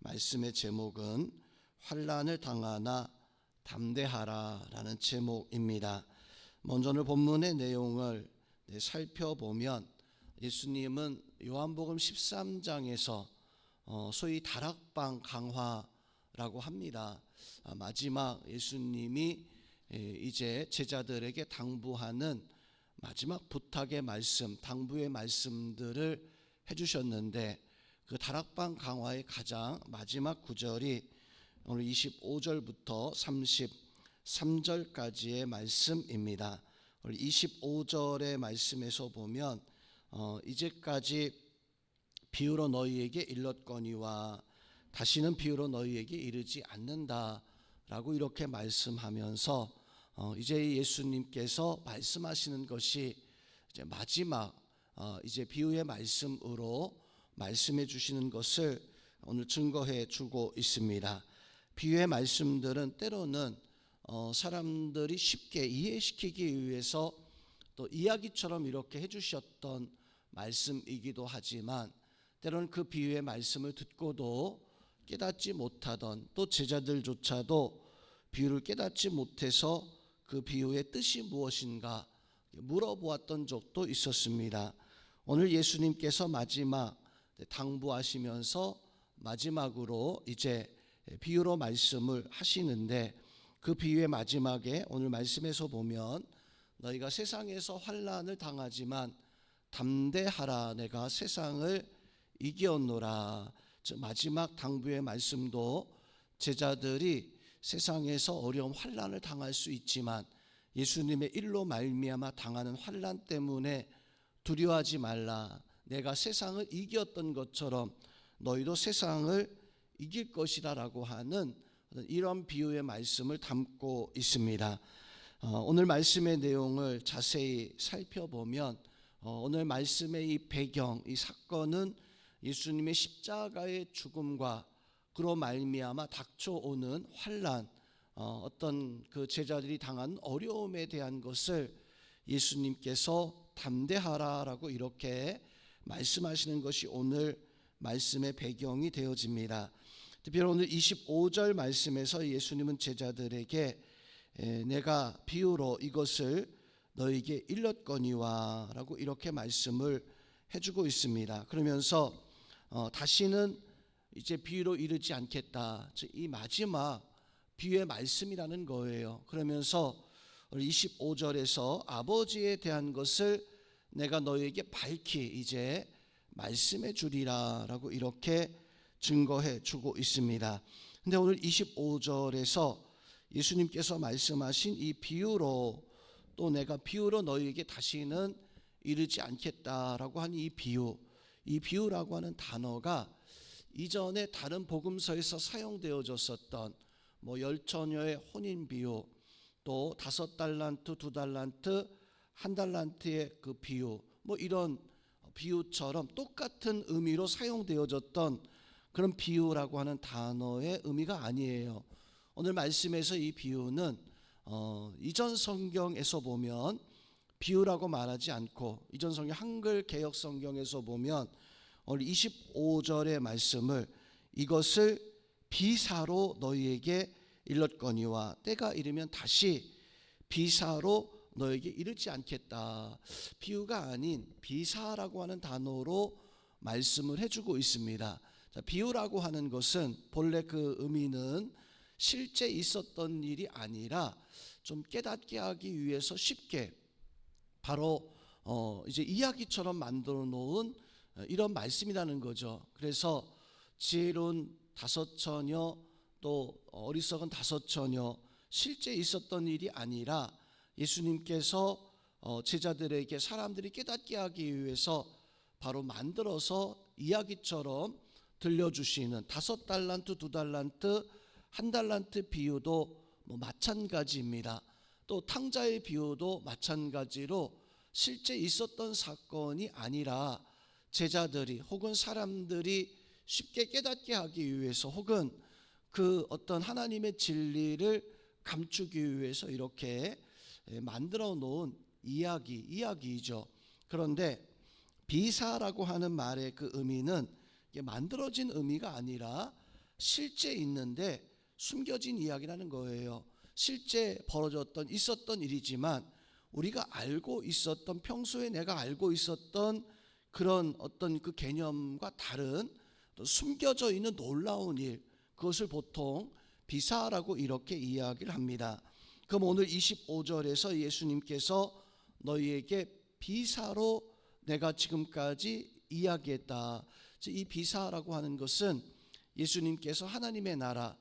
말씀의 제목은 환난을 당하나 담대하라 라는 제목입니다. 먼저 오늘 본문의 내용을 살펴보면 예수님은 요한복음 13장에서 소위 다락방 강화라고 합니다. 마지막 예수님이 이제 제자들에게 당부하는 마지막 부탁의 말씀, 당부의 말씀들을 해주셨는데 그 다락방 강화의 가장 마지막 구절이 오늘 25절부터 33절까지의 말씀입니다. 오늘 25절의 말씀에서 보면 이제까지 비유로 너희에게 일렀거니와 다시는 비유로 너희에게 이르지 않는다라고 이렇게 말씀하면서 이제 예수님께서 말씀하시는 것이 이제 마지막 이제 비유의 말씀으로 말씀해 주시는 것을 오늘 증거해 주고 있습니다. 비유의 말씀들은 때로는 사람들이 쉽게 이해시키기 위해서 또 이야기처럼 이렇게 해주셨던 말씀이기도 하지만 때로는 그 비유의 말씀을 듣고도 깨닫지 못하던 또 제자들조차도 비유를 깨닫지 못해서 그 비유의 뜻이 무엇인가 물어보았던 적도 있었습니다. 오늘 예수님께서 마지막 당부하시면서 마지막으로 이제 비유로 말씀을 하시는데 그 비유의 마지막에 오늘 말씀에서 보면 너희가 세상에서 환난을 당하지만 담대하라 내가 세상을 이기었노라. 마지막 당부의 말씀도 제자들이 세상에서 어려운 환난을 당할 수 있지만 예수님의 일로 말미암아 당하는 환난 때문에 두려워하지 말라. 내가 세상을 이겼던 것처럼 너희도 세상을 이길 것이다 라고 하는 이런 비유의 말씀을 담고 있습니다. 오늘 말씀의 내용을 자세히 살펴보면 오늘 말씀의 이 배경, 이 사건은 예수님의 십자가의 죽음과 그로 말미암아 닥쳐오는 환난, 어떤 그 제자들이 당한 어려움에 대한 것을 예수님께서 담대하라라고 이렇게 말씀하시는 것이 오늘 말씀의 배경이 되어집니다. 특별히 오늘 25절 말씀에서 예수님은 제자들에게 내가 비유로 이것을 너에게 일렀거니와 라고 이렇게 말씀을 해주고 있습니다. 그러면서 다시는 이제 비유로 이르지 않겠다. 이 마지막 비유의 말씀이라는 거예요. 그러면서 25절에서 아버지에 대한 것을 내가 너에게 밝히 이제 말씀해 주리라 라고 이렇게 증거해 주고 있습니다. 근데 오늘 25절에서 예수님께서 말씀하신 이 비유로 또 내가 비유로 너희에게 다시는 이르지 않겠다라고 하는 이 비유라고 하는 단어가 이전에 다른 복음서에서 사용되어졌었던 뭐 10처녀의 혼인 비유, 또 5달란트, 2달란트, 1달란트의 그 비유, 뭐 이런 비유처럼 똑같은 의미로 사용되어졌던 그런 비유라고 하는 단어의 의미가 아니에요. 오늘 말씀에서 이 비유는 이전 성경에서 보면 비유라고 말하지 않고 이전 성경 한글 개역 성경에서 보면 오늘 25절의 말씀을 이것을 비사로 너희에게 일렀거니와 때가 이르면 다시 비사로 너에게 이르지 않겠다. 비유가 아닌 비사라고 하는 단어로 말씀을 해주고 있습니다. 자, 비유라고 하는 것은 본래 그 의미는 실제 있었던 일이 아니라 좀 깨닫게 하기 위해서 쉽게 바로 이제 이야기처럼 만들어 놓은 이런 말씀이라는 거죠. 그래서 지혜로운 5처녀 또 어리석은 5처녀 실제 있었던 일이 아니라 예수님께서 제자들에게 사람들이 깨닫게 하기 위해서 바로 만들어서 이야기처럼 들려주시는 5달란트, 2달란트, 1달란트 비유도 뭐 마찬가지입니다. 또 탕자의 비유도 마찬가지로 실제 있었던 사건이 아니라 제자들이 혹은 사람들이 쉽게 깨닫게 하기 위해서 혹은 그 어떤 하나님의 진리를 감추기 위해서 이렇게 만들어 놓은 이야기이죠. 그런데 비사라고 하는 말의 그 의미는 만들어진 의미가 아니라 실제 있는데 숨겨진 이야기라는 거예요. 실제 벌어졌던 있었던 일이지만 우리가 알고 있었던, 평소에 내가 알고 있었던 그런 어떤 그 개념과 다른 또 숨겨져 있는 놀라운 일, 그것을 보통 비사라고 이렇게 이야기를 합니다. 그럼 오늘 25절에서 예수님께서 너희에게 비사로 내가 지금까지 이야기했다. 이 비사라고 하는 것은 예수님께서 하나님의 나라,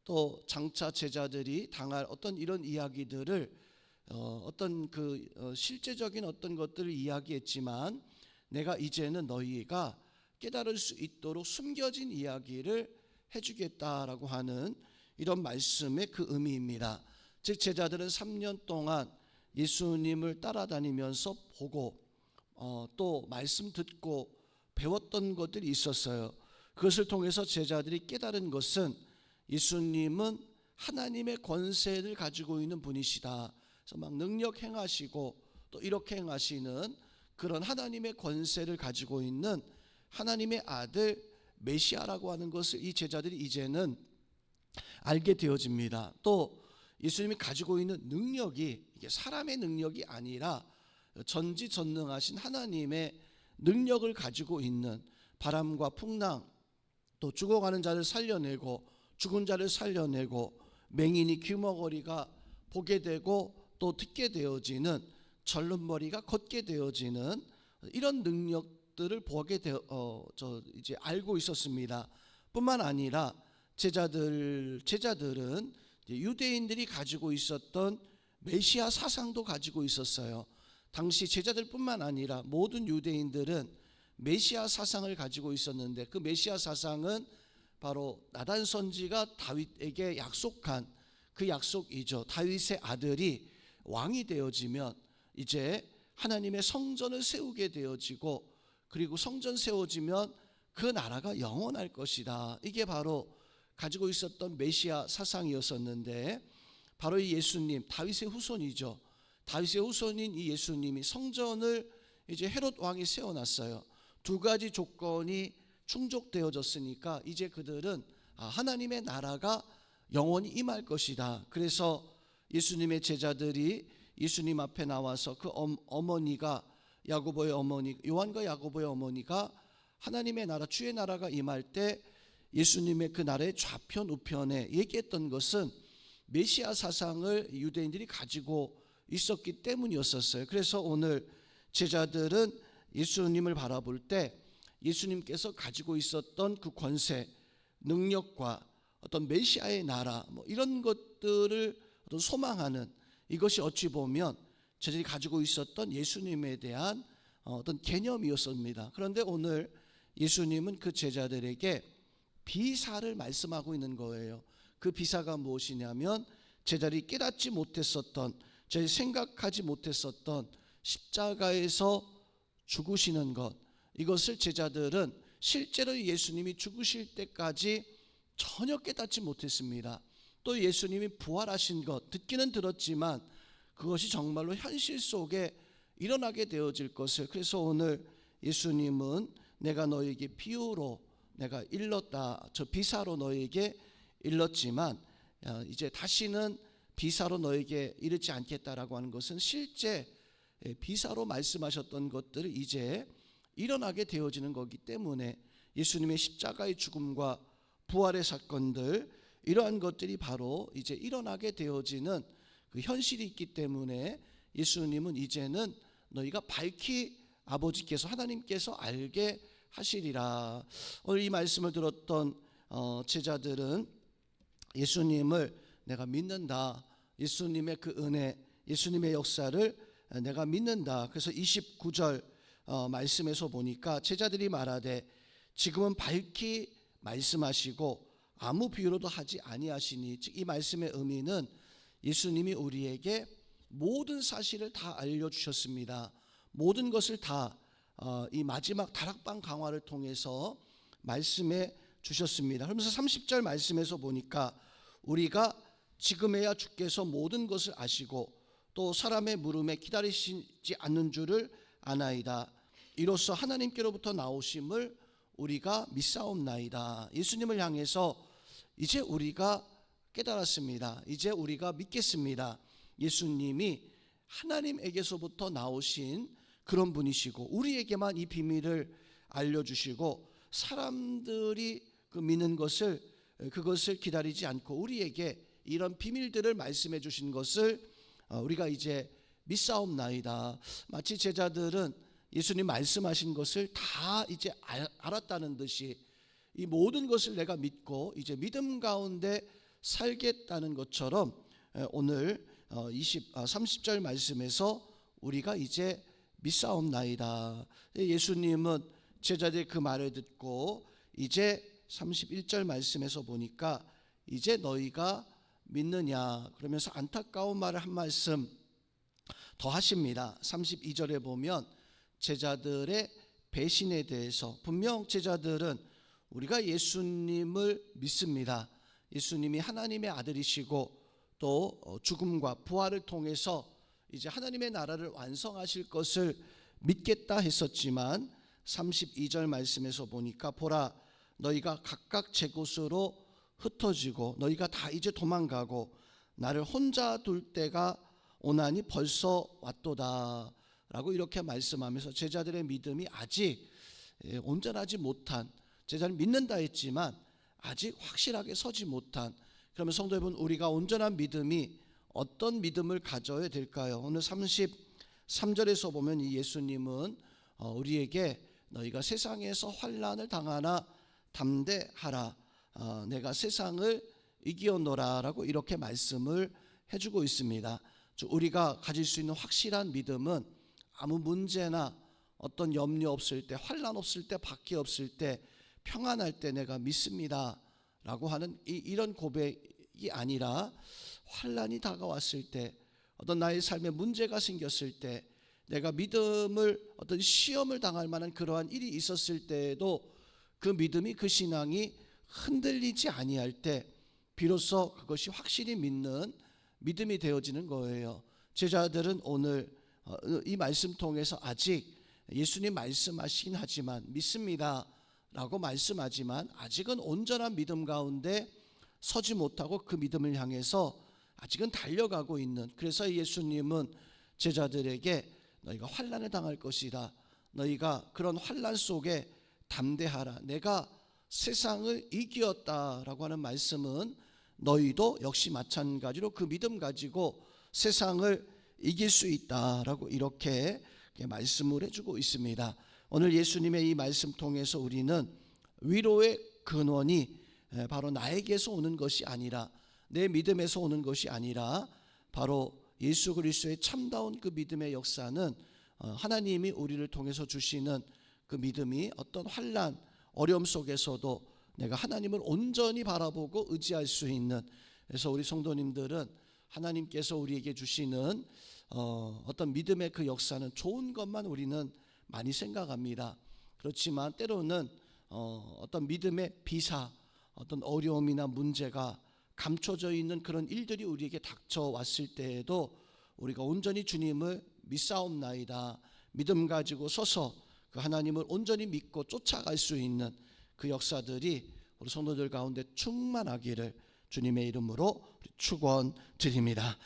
또 장차 제자들이 당할 어떤 이런 이야기들을 어떤 그 실제적인 어떤 것들을 이야기했지만, 내가 이제는 너희가 깨달을 수 있도록 숨겨진 이야기를 해주겠다라고 하는 이런 말씀의 그 의미입니다. 즉 제자들은 3년 동안 예수님을 따라다니면서 보고 또 말씀 듣고 배웠던 것들이 있었어요. 그것을 통해서 제자들이 깨달은 것은 예수님은 하나님의 권세를 가지고 있는 분이시다. 그래서 막 능력 행하시고 또 이렇게 행하시는 그런 하나님의 권세를 가지고 있는 하나님의 아들 메시아라고 하는 것을 이 제자들이 이제는 알게 되어집니다. 또 예수님이 가지고 있는 능력이 이게 사람의 능력이 아니라 전지전능하신 하나님의 능력을 가지고 있는, 바람과 풍랑, 또 죽어가는 자를 살려내고 죽은 자를 살려내고 맹인이 귀머거리가 보게 되고 또 듣게 되어지는, 절른 머리가 걷게 되어지는 이런 능력들을 보게 이제 알고 있었습니다. 뿐만 아니라 제자들은 유대인들이 가지고 있었던 메시아 사상도 가지고 있었어요. 당시 제자들뿐만 아니라 모든 유대인들은 메시아 사상을 가지고 있었는데, 그 메시아 사상은 바로 나단 선지가 다윗에게 약속한 그 약속이죠. 다윗의 아들이 왕이 되어지면 이제 하나님의 성전을 세우게 되어지고, 그리고 성전 세워지면 그 나라가 영원할 것이다. 이게 바로 가지고 있었던 메시아 사상이었었는데, 바로 이 예수님, 다윗의 후손이죠. 다윗의 후손인 이 예수님이 성전을 이제 헤롯 왕이 세워놨어요. 두 가지 조건이 충족되어졌으니까 이제 그들은 하나님의 나라가 영원히 임할 것이다. 그래서 예수님의 제자들이 예수님 앞에 나와서 그 어머니가, 야고보의 어머니, 요한과 야고보의 어머니가 하나님의 나라, 주의 나라가 임할 때 예수님의 그 나라의 좌편 우편에 얘기했던 것은 메시아 사상을 유대인들이 가지고 있었기 때문이었어요. 그래서 오늘 제자들은 예수님을 바라볼 때 예수님께서 가지고 있었던 그 권세, 능력과 어떤 메시아의 나라, 이런 것들을 어떤 소망하는, 이것이 어찌 보면 제자들이 가지고 있었던 예수님에 대한 어떤 개념이었습니다. 그런데 오늘 예수님은 그 제자들에게 비사를 말씀하고 있는 거예요. 그 비사가 무엇이냐면 제자들이 깨닫지 못했었던, 제자들이 생각하지 못했었던 십자가에서 죽으시는 것, 이것을 제자들은 실제로 예수님이 죽으실 때까지 전혀 깨닫지 못했습니다. 또 예수님이 부활하신 것 듣기는 들었지만 그것이 정말로 현실 속에 일어나게 되어질 것을, 그래서 오늘 예수님은 내가 너에게 비유로 내가 일렀다, 저 비사로 너에게 일렀지만 이제 다시는 비사로 너에게 이르지 않겠다라고 하는 것은 실제 비사로 말씀하셨던 것들을 이제 일어나게 되어지는 거기 때문에 예수님의 십자가의 죽음과 부활의 사건들, 이러한 것들이 바로 이제 일어나게 되어지는 그 현실이 있기 때문에 예수님은 이제는 너희가 밝히 아버지께서, 하나님께서 알게 하시리라. 오늘 이 말씀을 들었던 제자들은 예수님을 내가 믿는다, 예수님의 그 은혜, 예수님의 역사를 내가 믿는다. 그래서 29절 말씀에서 보니까 제자들이 말하되 지금은 밝히 말씀하시고 아무 비유로도 하지 아니하시니, 즉 이 말씀의 의미는 예수님이 우리에게 모든 사실을 다 알려주셨습니다. 모든 것을 다 이 마지막 다락방 강화를 통해서 말씀해 주셨습니다. 그러면서 30절 말씀에서 보니까 우리가 지금에야 주께서 모든 것을 아시고 또 사람의 물음에 기다리시지 않는 줄을 아나이다. 이로써 하나님께로부터 나오심을 우리가 믿사옵나이다. 예수님을 향해서 이제 우리가 깨달았습니다. 이제 우리가 믿겠습니다. 예수님이 하나님에게서부터 나오신 그런 분이시고 우리에게만 이 비밀을 알려주시고 사람들이 그 믿는 그것을 기다리지 않고 우리에게 이런 비밀들을 말씀해 주신 것을 우리가 이제 믿사옵나이다. 마치 제자들은 예수님 말씀하신 것을 다 이제 알았다는 듯이 이 모든 것을 내가 믿고 이제 믿음 가운데 살겠다는 것처럼 오늘 30절 말씀에서 우리가 이제 믿사옵나이다. 예수님은 제자들의 그 말을 듣고 이제 31절 말씀에서 보니까 이제 너희가 믿느냐 그러면서 안타까운 말을 한 말씀 더 하십니다. 32절에 보면 제자들의 배신에 대해서 분명 제자들은 우리가 예수님을 믿습니다. 예수님이 하나님의 아들이시고 또 죽음과 부활을 통해서 이제 하나님의 나라를 완성하실 것을 믿겠다 했었지만 32절 말씀에서 보니까 보라 너희가 각각 제 곳으로 흩어지고 너희가 다 이제 도망가고 나를 혼자 둘 때가 오나니 벌써 왔도다 라고 이렇게 말씀하면서 제자들의 믿음이 아직 온전하지 못한 제자를 믿는다 했지만 아직 확실하게 서지 못한 그러면 성도 여러분 우리가 온전한 믿음이 어떤 믿음을 가져야 될까요? 오늘 33절에서 보면 이 예수님은 우리에게 너희가 세상에서 환난을 당하나 담대하라 내가 세상을 이기었노라 라고 이렇게 말씀을 해주고 있습니다. 우리가 가질 수 있는 확실한 믿음은 아무 문제나 어떤 염려 없을 때 환난 없을 때 박해 없을 때 평안할 때 내가 믿습니다 라고 하는 이런 고백이 아니라 환난이 다가왔을 때 어떤 나의 삶에 문제가 생겼을 때 내가 믿음을 어떤 시험을 당할 만한 그러한 일이 있었을 때에도 그 믿음이 그 신앙이 흔들리지 아니할 때 비로소 그것이 확실히 믿는 믿음이 되어지는 거예요. 제자들은 오늘 이 말씀 통해서 아직 예수님 말씀하시긴 하지만 믿습니다 라고 말씀하지만 아직은 온전한 믿음 가운데 서지 못하고 그 믿음을 향해서 아직은 달려가고 있는 그래서 예수님은 제자들에게 너희가 환난을 당할 것이다. 너희가 그런 환난 속에 담대하라. 내가 세상을 이기었다라고 하는 말씀은 너희도 역시 마찬가지로 그 믿음 가지고 세상을 이길 수 있다라고 이렇게 말씀을 해주고 있습니다. 오늘 예수님의 이 말씀 통해서 우리는 위로의 근원이 바로 나에게서 오는 것이 아니라 내 믿음에서 오는 것이 아니라 바로 예수 그리스도의 참다운 그 믿음의 역사는 하나님이 우리를 통해서 주시는 그 믿음이 어떤 환난 어려움 속에서도 내가 하나님을 온전히 바라보고 의지할 수 있는 그래서 우리 성도님들은 하나님께서 우리에게 주시는 어떤 믿음의 그 역사는 좋은 것만 우리는 많이 생각합니다. 그렇지만 때로는 어떤 믿음의 비사 어떤 어려움이나 문제가 감춰져 있는 그런 일들이 우리에게 닥쳐왔을 때에도 우리가 온전히 주님을 믿사옵나이다 믿음 가지고 서서 그 하나님을 온전히 믿고 쫓아갈 수 있는 그 역사들이 우리 성도들 가운데 충만하기를 주님의 이름으로 축원드립니다.